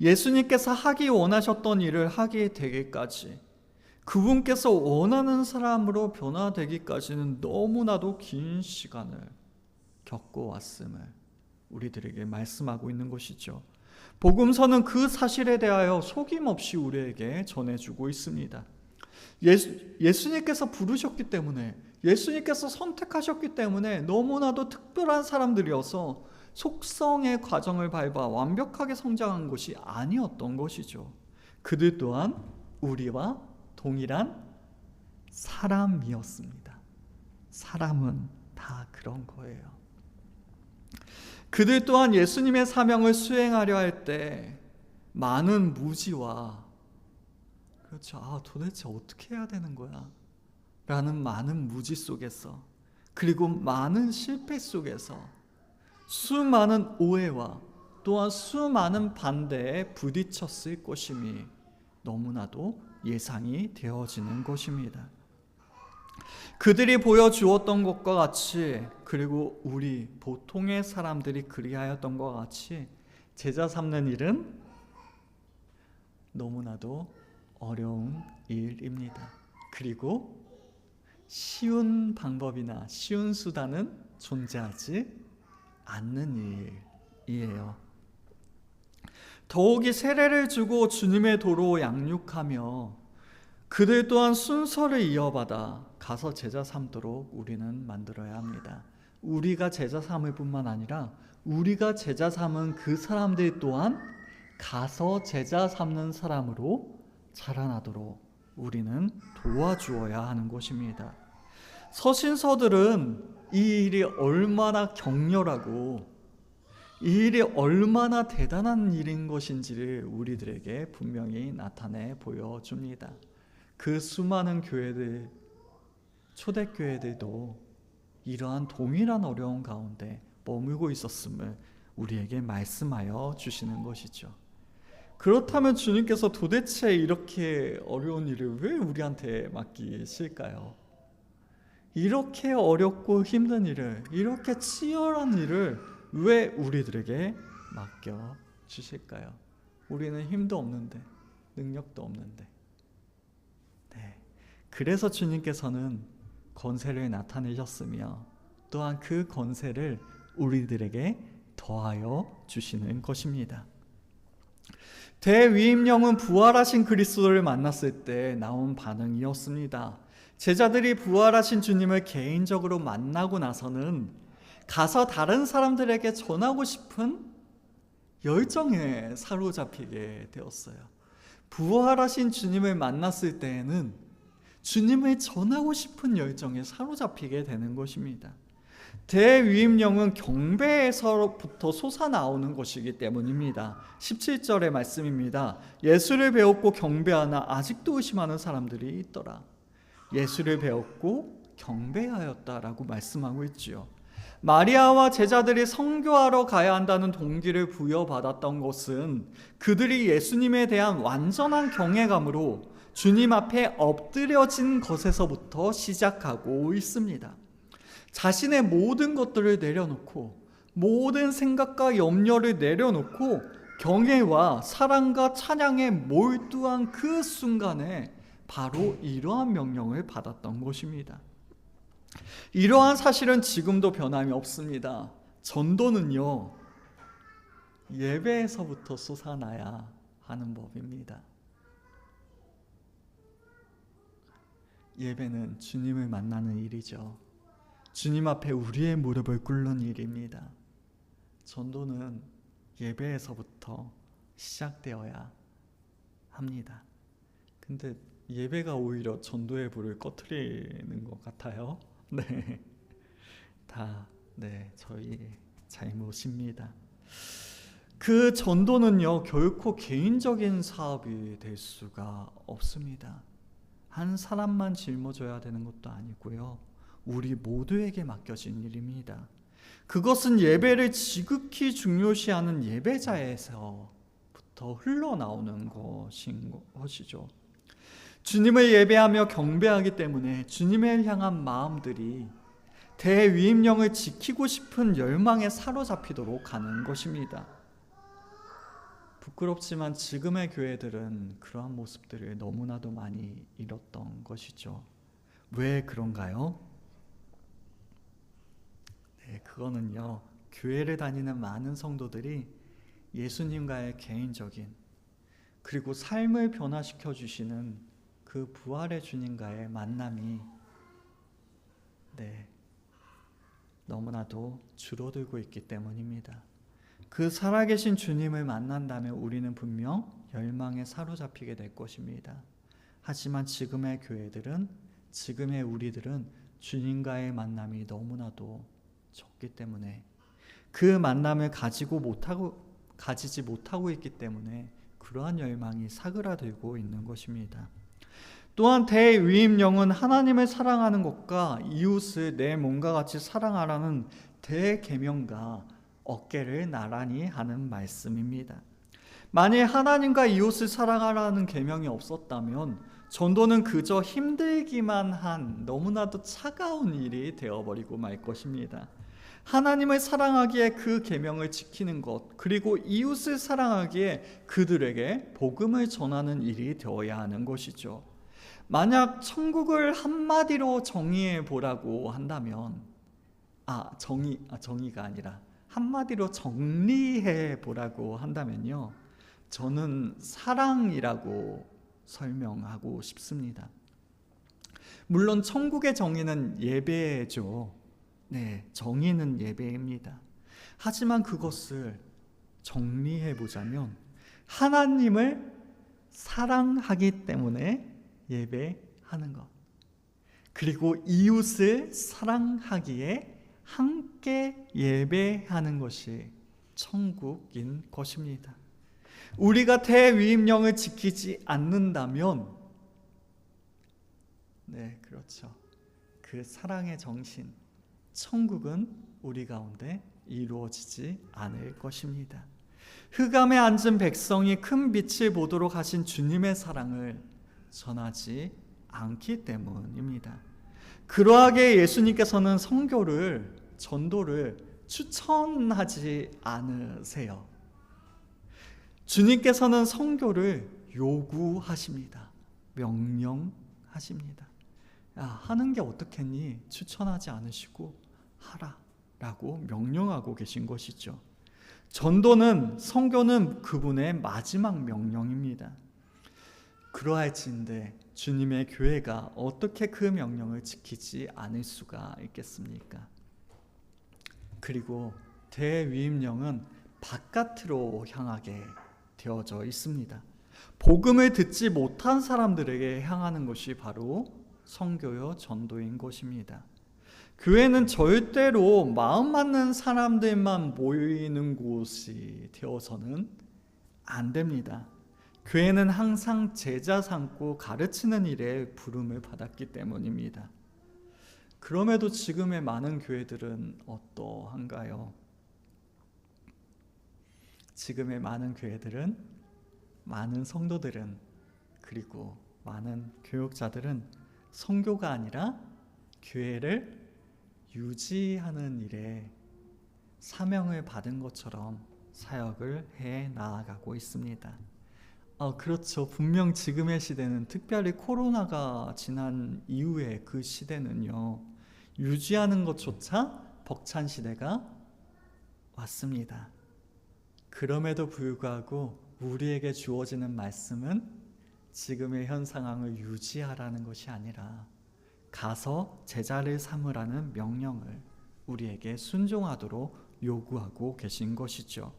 예수님께서 하기 원하셨던 일을 하게 되기까지, 그분께서 원하는 사람으로 변화되기까지는 너무나도 긴 시간을 겪어왔음을 우리들에게 말씀하고 있는 것이죠. 복음서는 그 사실에 대하여 속임없이 우리에게 전해주고 있습니다. 예수님께서 부르셨기 때문에, 예수님께서 선택하셨기 때문에 너무나도 특별한 사람들이어서 속성의 과정을 밟아 완벽하게 성장한 것이 아니었던 것이죠. 그들 또한 우리와 동일한 사람이었습니다. 사람은 다 그런 거예요. 그들 또한 예수님의 사명을 수행하려 할 때 많은 무지와, 그렇죠, 도대체 어떻게 해야 되는 거야? 라는 많은 무지 속에서, 그리고 많은 실패 속에서 수많은 오해와 또한 수많은 반대에 부딪혔을 것임이 너무나도 예상이 되어지는 것입니다. 그들이 보여주었던 것과 같이, 그리고 우리 보통의 사람들이 그리하였던 것과 같이 제자 삼는 일은 너무나도 어려운 일입니다. 그리고 쉬운 방법이나 쉬운 수단은 존재하지 않는 일이에요. 더욱이 세례를 주고 주님의 도로 양육하며 그들 또한 순서를 이어받아 가서 제자 삼도록 우리는 만들어야 합니다. 우리가 제자 삼을 뿐만 아니라 우리가 제자 삼은 그 사람들 또한 가서 제자 삼는 사람으로 자라나도록 우리는 도와주어야 하는 것입니다. 서신서들은 이 일이 얼마나 격렬하고 이 일이 얼마나 대단한 일인 것인지를 우리들에게 분명히 나타내 보여줍니다. 그 수많은 교회들, 초대교회들도 이러한 동일한 어려움 가운데 머물고 있었음을 우리에게 말씀하여 주시는 것이죠. 그렇다면 주님께서 도대체 이렇게 어려운 일을 왜 우리한테 맡기실까요? 이렇게 어렵고 힘든 일을, 이렇게 치열한 일을 왜 우리들에게 맡겨주실까요? 우리는 힘도 없는데, 능력도 없는데. 네. 그래서 주님께서는 권세를 나타내셨으며 또한 그 권세를 우리들에게 더하여 주시는 것입니다. 대위임령은 부활하신 그리스도를 만났을 때 나온 반응이었습니다. 제자들이 부활하신 주님을 개인적으로 만나고 나서는 가서 다른 사람들에게 전하고 싶은 열정에 사로잡히게 되었어요. 부활하신 주님을 만났을 때에는 주님을 전하고 싶은 열정에 사로잡히게 되는 것입니다. 대위임령은 경배에서부터 솟아나오는 것이기 때문입니다. 17절의 말씀입니다. 예수를 배웠고 경배하나 아직도 의심하는 사람들이 있더라. 예수를 배웠고 경배하였다라고 말씀하고 있지요. 마리아와 제자들이 선교하러 가야 한다는 동기를 부여받았던 것은 그들이 예수님에 대한 완전한 경외감으로 주님 앞에 엎드려진 것에서부터 시작하고 있습니다. 자신의 모든 것들을 내려놓고 모든 생각과 염려를 내려놓고 경외와 사랑과 찬양에 몰두한 그 순간에 바로 이러한 명령을 받았던 것입니다. 이러한 사실은 지금도 변함이 없습니다. 전도는요, 예배에서부터 솟아나야 하는 법입니다. 예배는 주님을 만나는 일이죠. 주님 앞에 우리의 무릎을 꿇는 일입니다. 전도는 예배에서부터 시작되어야 합니다. 근데 예배가 오히려 전도의 불을 꺼트리는 것 같아요. 네, 저희 잘못입니다. 그 전도는요, 결코 개인적인 사업이 될 수가 없습니다. 한 사람만 짊어져야 되는 것도 아니고요, 우리 모두에게 맡겨진 일입니다. 그것은 예배를 지극히 중요시하는 예배자에서부터 흘러나오는 것이죠. 주님을 예배하며 경배하기 때문에 주님을 향한 마음들이 대위임령을 지키고 싶은 열망에 사로잡히도록 하는 것입니다. 부끄럽지만 지금의 교회들은 그러한 모습들을 너무나도 많이 잃었던 것이죠. 왜 그런가요? 그거는요, 교회를 다니는 많은 성도들이 예수님과의 개인적인 그리고 삶을 변화시켜 주시는 그 부활의 주님과의 만남이 너무나도 줄어들고 있기 때문입니다. 그 살아계신 주님을 만난다면 우리는 분명 열망에 사로잡히게 될 것입니다. 하지만 지금의 교회들은, 지금의 우리들은 주님과의 만남이 너무나도 적기 때문에, 그 만남을 가지지 못하고 있기 때문에 그러한 열망이 사그라들고 있는 것입니다. 또한 대위임령은 하나님을 사랑하는 것과 이웃을 내 몸과 같이 사랑하라는 대계명과 어깨를 나란히 하는 말씀입니다. 만일 하나님과 이웃을 사랑하라는 계명이 없었다면 전도는 그저 힘들기만 한 너무나도 차가운 일이 되어버리고 말 것입니다. 하나님을 사랑하기에 그 계명을 지키는 것, 그리고 이웃을 사랑하기에 그들에게 복음을 전하는 일이 되어야 하는 것이죠. 만약 천국을 한마디로 정의해 보라고 한다면, 정의가 아니라 한마디로 정리해 보라고 한다면요, 저는 사랑이라고 설명하고 싶습니다. 물론 천국의 정의는 예배죠. 네, 정의는 예배입니다. 하지만 그것을 정리해 보자면 하나님을 사랑하기 때문에 예배하는 것, 그리고 이웃을 사랑하기에 함께 예배하는 것이 천국인 것입니다. 우리가 대위임령을 지키지 않는다면, 네, 그렇죠. 그 사랑의 정신, 천국은 우리 가운데 이루어지지 않을 것입니다. 흑암에 앉은 백성이 큰 빛을 보도록 하신 주님의 사랑을 전하지 않기 때문입니다. 그러하게 예수님께서는 선교를, 전도를 추천하지 않으세요. 주님께서는 선교를 요구하십니다. 명령하십니다. 하는 게 어떻겠니? 추천하지 않으시고 하라 라고 명령하고 계신 것이죠. 전도는, 선교는 그분의 마지막 명령입니다. 그러할진데 주님의 교회가 어떻게 그 명령을 지키지 않을 수가 있겠습니까? 그리고 대위임령은 바깥으로 향하게 되어져 있습니다. 복음을 듣지 못한 사람들에게 향하는 것이 바로 선교요 전도인 것입니다. 교회는 절대로 마음 맞는 사람들만 모이는 곳이 되어서는 안 됩니다. 교회는 항상 제자 삼고 가르치는 일에 부름을 받았기 때문입니다. 그럼에도 지금의 많은 교회들은 어떠한가요? 지금의 많은 교회들은, 많은 성도들은, 그리고 많은 교육자들은 선교가 아니라 교회를 유지하는 일에 사명을 받은 것처럼 사역을 해 나아가고 있습니다. 그렇죠. 분명 지금의 시대는, 특별히 코로나가 지난 이후에 그 시대는요, 유지하는 것조차 벅찬 시대가 왔습니다. 그럼에도 불구하고 우리에게 주어지는 말씀은 지금의 현 상황을 유지하라는 것이 아니라 가서 제자를 삼으라는 명령을 우리에게 순종하도록 요구하고 계신 것이죠.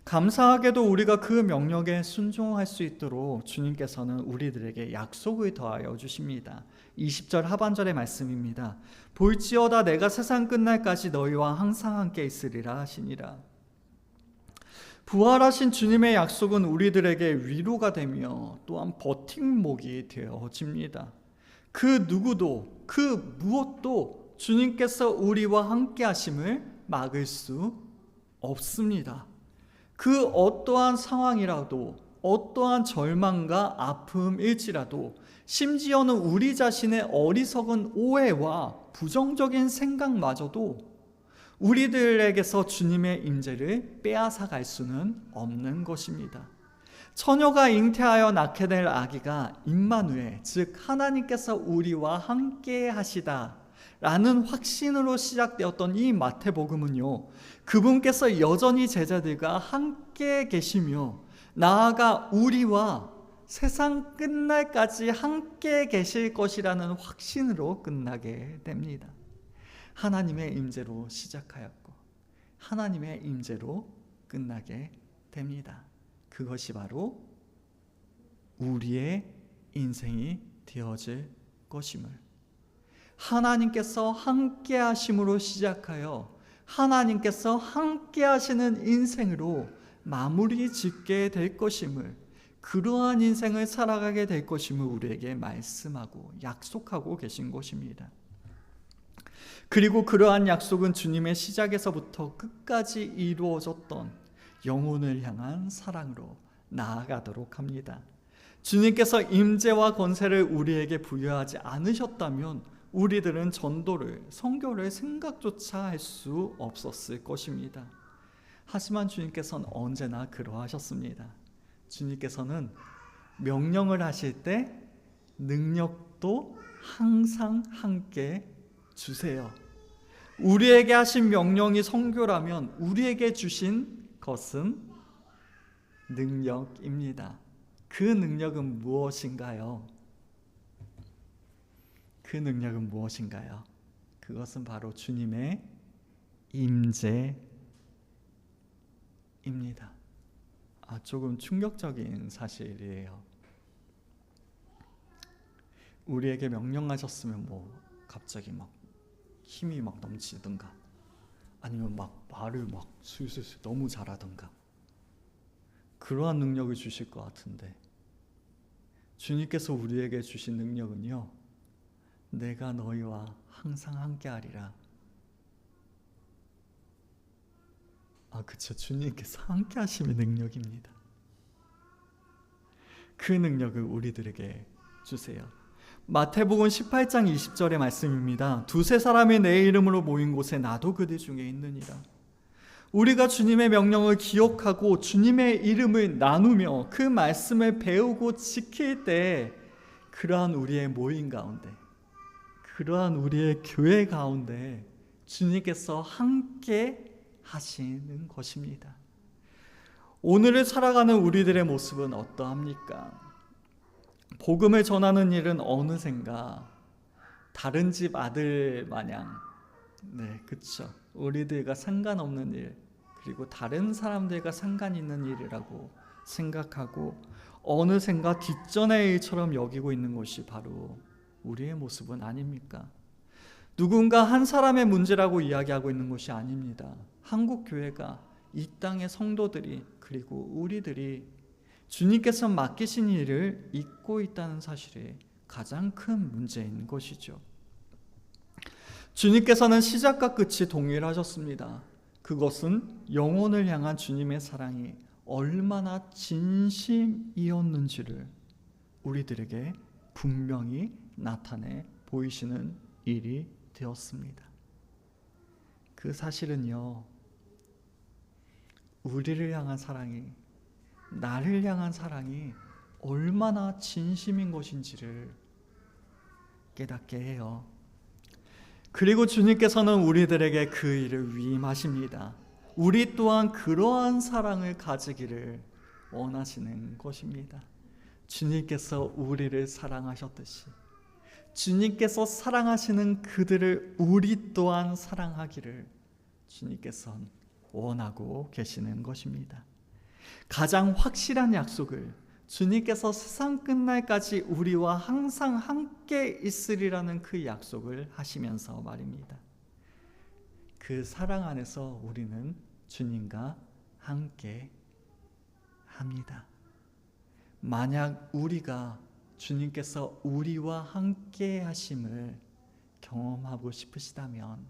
감사하게도 우리가 그 명령에 순종할 수 있도록 주님께서는 우리들에게 약속을 더하여 주십니다. 20절 하반절의 말씀입니다. 볼지어다 내가 세상 끝날까지 너희와 항상 함께 있으리라 하시니라. 부활하신 주님의 약속은 우리들에게 위로가 되며 또한 버팀목이 되어집니다. 그 누구도, 그 무엇도 주님께서 우리와 함께 하심을 막을 수 없습니다. 그 어떠한 상황이라도, 어떠한 절망과 아픔일지라도, 심지어는 우리 자신의 어리석은 오해와 부정적인 생각마저도 우리들에게서 주님의 임재를 빼앗아갈 수는 없는 것입니다. 처녀가 잉태하여 낳게 될 아기가 임마누엘, 즉 하나님께서 우리와 함께 하시다 라는 확신으로 시작되었던 이 마태복음은요, 그분께서 여전히 제자들과 함께 계시며 나아가 우리와 세상 끝날까지 함께 계실 것이라는 확신으로 끝나게 됩니다. 하나님의 임재로 시작하였고 하나님의 임재로 끝나게 됩니다. 그것이 바로 우리의 인생이 되어질 것임을, 하나님께서 함께 하심으로 시작하여 하나님께서 함께 하시는 인생으로 마무리 짓게 될 것임을, 그러한 인생을 살아가게 될 것임을 우리에게 말씀하고 약속하고 계신 것입니다. 그리고 그러한 약속은 주님의 시작에서부터 끝까지 이루어졌던 영혼을 향한 사랑으로 나아가도록 합니다. 주님께서 임재와 권세를 우리에게 부여하지 않으셨다면 우리들은 전도를, 선교를 생각조차 할 수 없었을 것입니다. 하지만 주님께서는 언제나 그러하셨습니다. 주님께서는 명령을 하실 때 능력도 항상 함께 주세요. 우리에게 하신 명령이 선교라면 우리에게 주신 것은 능력입니다. 그 능력은 무엇인가요? 그 능력은 무엇인가요? 그것은 바로 주님의 임재입니다. 조금 충격적인 사실이에요. 우리에게 명령하셨으면 갑자기 힘이 넘치든가 아니면 말을 술술 너무 잘하든가 그러한 능력을 주실 것 같은데, 주님께서 우리에게 주신 능력은요, 내가 너희와 항상 함께하리라. 그쵸, 주님께서 함께하심의 능력입니다. 그 능력을 우리들에게 주세요. 마태복음 18장 20절의 말씀입니다. 두세 사람이 내 이름으로 모인 곳에 나도 그들 중에 있느니라. 우리가 주님의 명령을 기억하고 주님의 이름을 나누며 그 말씀을 배우고 지킬 때 그러한 우리의 모임 가운데, 그러한 우리의 교회 가운데 주님께서 함께 하시는 것입니다. 오늘을 살아가는 우리들의 모습은 어떠합니까? 복음을 전하는 일은 어느샌가 다른 집 아들 마냥, 그쵸, 우리들과 상관없는 일, 그리고 다른 사람들과 상관 있는 일이라고 생각하고 어느샌가 뒷전의 일처럼 여기고 있는 것이 바로 우리의 모습은 아닙니까? 누군가 한 사람의 문제라고 이야기하고 있는 것이 아닙니다. 한국 교회가, 이 땅의 성도들이, 그리고 우리들이 주님께서 맡기신 일을 잊고 있다는 사실이 가장 큰 문제인 것이죠. 주님께서는 시작과 끝이 동일하셨습니다. 그것은 영혼을 향한 주님의 사랑이 얼마나 진심이었는지를 우리들에게 분명히 나타내 보이시는 일이 되었습니다. 그 사실은요, 우리를 향한 사랑이, 나를 향한 사랑이 얼마나 진심인 것인지를 깨닫게 해요. 그리고 주님께서는 우리들에게 그 일을 위임하십니다. 우리 또한 그러한 사랑을 가지기를 원하시는 것입니다. 주님께서 우리를 사랑하셨듯이 주님께서 사랑하시는 그들을 우리 또한 사랑하기를 주님께서는 원하고 계시는 것입니다. 가장 확실한 약속을, 주님께서 세상 끝날까지 우리와 항상 함께 있으리라는 그 약속을 하시면서 말입니다. 그 사랑 안에서 우리는 주님과 함께 합니다. 만약 우리가 주님께서 우리와 함께 하심을 경험하고 싶으시다면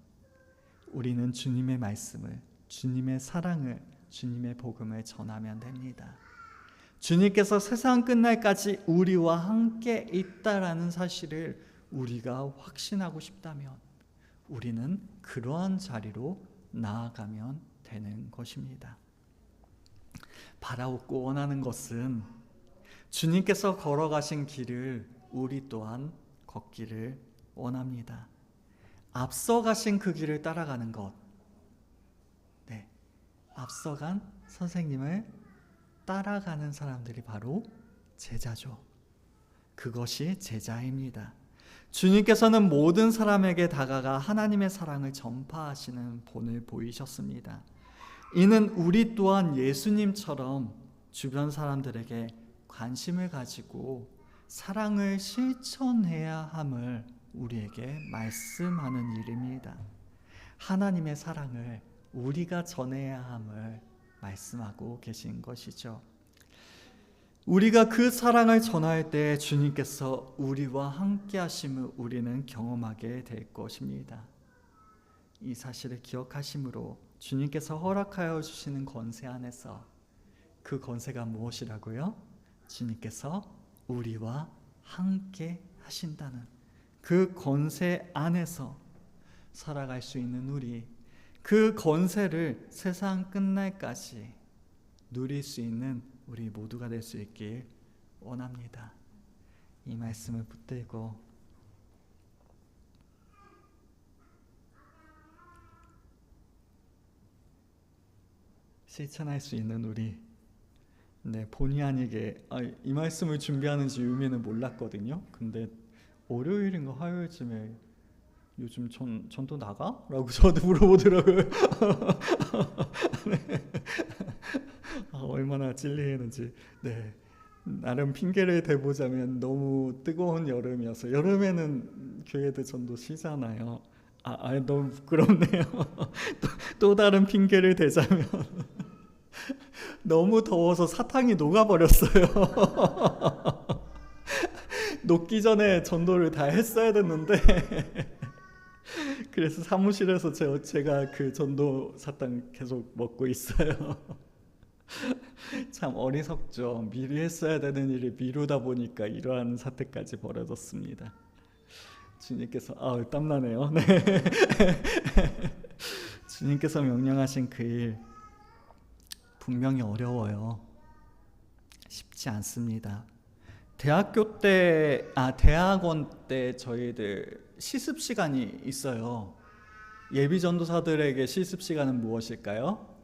우리는 주님의 말씀을, 주님의 사랑을, 주님의 복음을 전하면 됩니다. 주님께서 세상 끝날까지 우리와 함께 있다라는 사실을 우리가 확신하고 싶다면 우리는 그러한 자리로 나아가면 되는 것입니다. 바라옵고 원하는 것은 주님께서 걸어가신 길을 우리 또한 걷기를 원합니다. 앞서가신 그 길을 따라가는 것, 앞서간 선생님을 따라가는 사람들이 바로 제자죠. 그것이 제자입니다. 주님께서는 모든 사람에게 다가가 하나님의 사랑을 전파하시는 본을 보이셨습니다. 이는 우리 또한 예수님처럼 주변 사람들에게 관심을 가지고 사랑을 실천해야 함을 우리에게 말씀하는 일입니다. 하나님의 사랑을 우리가 전해야 함을 말씀하고 계신 것이죠. 우리가 그 사랑을 전할 때 주님께서 우리와 함께 하심을 우리는 경험하게 될 것입니다. 이 사실을 기억하심으로 주님께서 허락하여 주시는 권세 안에서, 그 권세가 무엇이라고요? 주님께서 우리와 함께 하신다는 그 권세 안에서 살아갈 수 있는 우리, 그 권세를 세상 끝날까지 누릴 수 있는 우리 모두가 될 수 있길 원합니다. 이 말씀을 붙들고 실천할 수 있는 우리, 본의 아니게 이 말씀을 준비하는지 의미는 몰랐거든요. 근데 월요일인가 화요일쯤에 요즘 전도 나가? 라고 저한테 물어보더라고요. 네. 얼마나 찔리는지. 나름 핑계를 대보자면 너무 뜨거운 여름이어서, 여름에는 교회도 전도 쉬잖아요. 너무 부끄럽네요. 또 다른 핑계를 대자면 너무 더워서 사탕이 녹아버렸어요. 녹기 전에 전도를 다 했어야 됐는데 그래서 사무실에서 제가 그 전도 사탕 계속 먹고 있어요. 참 어리석죠. 미리 했어야 되는 일을 미루다 보니까 이러한 사태까지 벌어졌습니다. 주님께서 땀나네요. 네. 주님께서 명령하신 그 일 분명히 어려워요. 쉽지 않습니다. 대학원 때 저희들 시습 시간이 있어요. 예비 전도사들에게 시습 시간은 무엇일까요?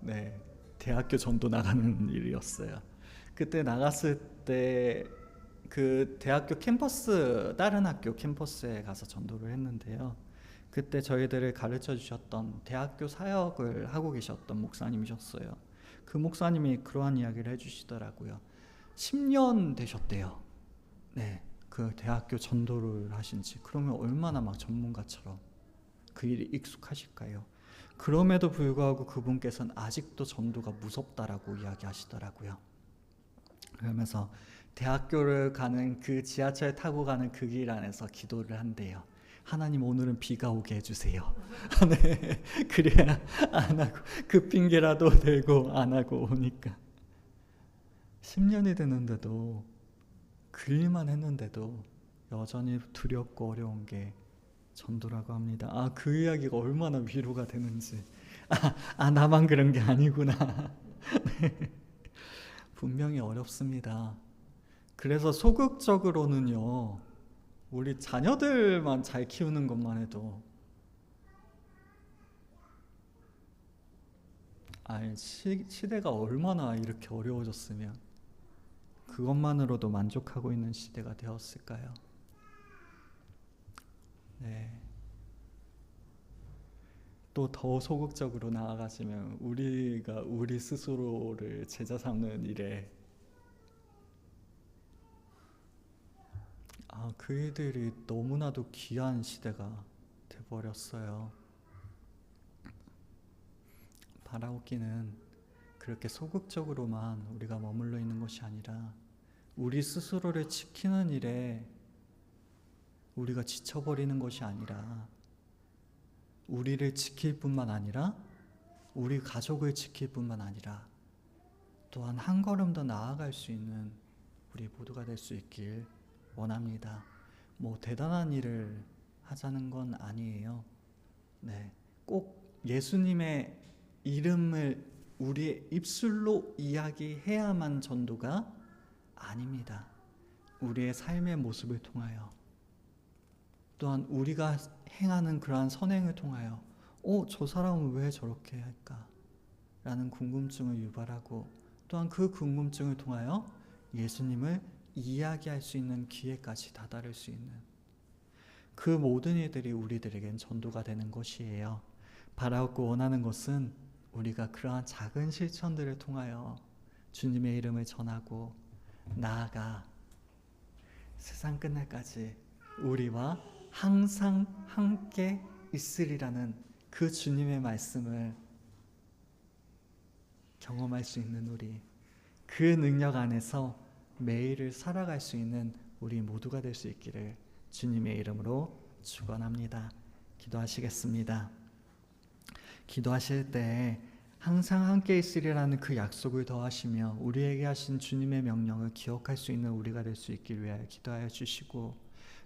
대학교 전도 나가는 일이었어요. 그때 나갔을 때 그 대학교 캠퍼스, 다른 학교 캠퍼스에 가서 전도를 했는데요. 그때 저희들을 가르쳐 주셨던 대학교 사역을 하고 계셨던 목사님이셨어요. 그 목사님이 그러한 이야기를 해주시더라고요. 10년 되셨대요. 그 대학교 전도를 하신지. 그러면 얼마나 막 전문가처럼 그 일이 익숙하실까요? 그럼에도 불구하고 그분께서는 아직도 전도가 무섭다라고 이야기하시더라고요. 그러면서 대학교를 가는 그 지하철 타고 가는 그 길 안에서 기도를 한대요. 하나님, 오늘은 비가 오게 해주세요. 그래야 안 하고, 그 핑계라도 대고 안 하고 오니까. 10년이 됐는데도, 그 일만 했는데도 여전히 두렵고 어려운 게 전도라고 합니다. 그 이야기가 얼마나 위로가 되는지. 나만 그런 게 아니구나. 분명히 어렵습니다. 그래서 소극적으로는요, 우리 자녀들만 잘 키우는 것만 해도 시대가 얼마나 이렇게 어려워졌으면 그것만으로도 만족하고 있는 시대가 되었을까요? 또 더 소극적으로 나아가시면 우리가 우리 스스로를 제자 삼는 일에 그이들이 너무나도 귀한 시대가 돼버렸어요. 바라옵기는 그렇게 소극적으로만 우리가 머물러 있는 것이 아니라 우리 스스로를 지키는 일에 우리가 지쳐버리는 것이 아니라 우리를 지킬 뿐만 아니라 우리 가족을 지킬 뿐만 아니라 또한 한 걸음 더 나아갈 수 있는 우리 모두가 될 수 있길 원합니다. 대단한 일을 하자는 건 아니에요. 꼭 예수님의 이름을 우리의 입술로 이야기해야만 전도가 아닙니다. 우리의 삶의 모습을 통하여, 또한 우리가 행하는 그러한 선행을 통하여 저 사람은 왜 저렇게 할까? 라는 궁금증을 유발하고, 또한 그 궁금증을 통하여 예수님을 이야기할 수 있는 기회까지 다다를 수 있는, 그 모든 일들이 우리들에겐 전도가 되는 것이에요. 바라고 원하는 것은 우리가 그러한 작은 실천들을 통하여 주님의 이름을 전하고 나아가 세상 끝날까지 우리와 항상 함께 있으리라는 그 주님의 말씀을 경험할 수 있는 우리, 그 능력 안에서 매일을 살아갈 수 있는 우리 모두가 될 수 있기를 주님의 이름으로 축원합니다. 기도하시겠습니다. 기도하실 때 항상 함께 있으리라는 그 약속을 더하시며 우리에게 하신 주님의 명령을 기억할 수 있는 우리가 될 수 있기를 위하여 기도하여 주시고,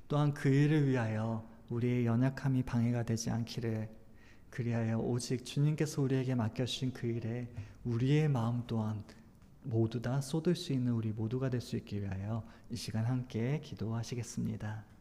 또한 그 일을 위하여 우리의 연약함이 방해가 되지 않기를, 그리하여 오직 주님께서 우리에게 맡겨주신 그 일에 우리의 마음 또한 모두 다 쏟을 수 있는 우리 모두가 될 수 있기 위하여 이 시간 함께 기도하시겠습니다.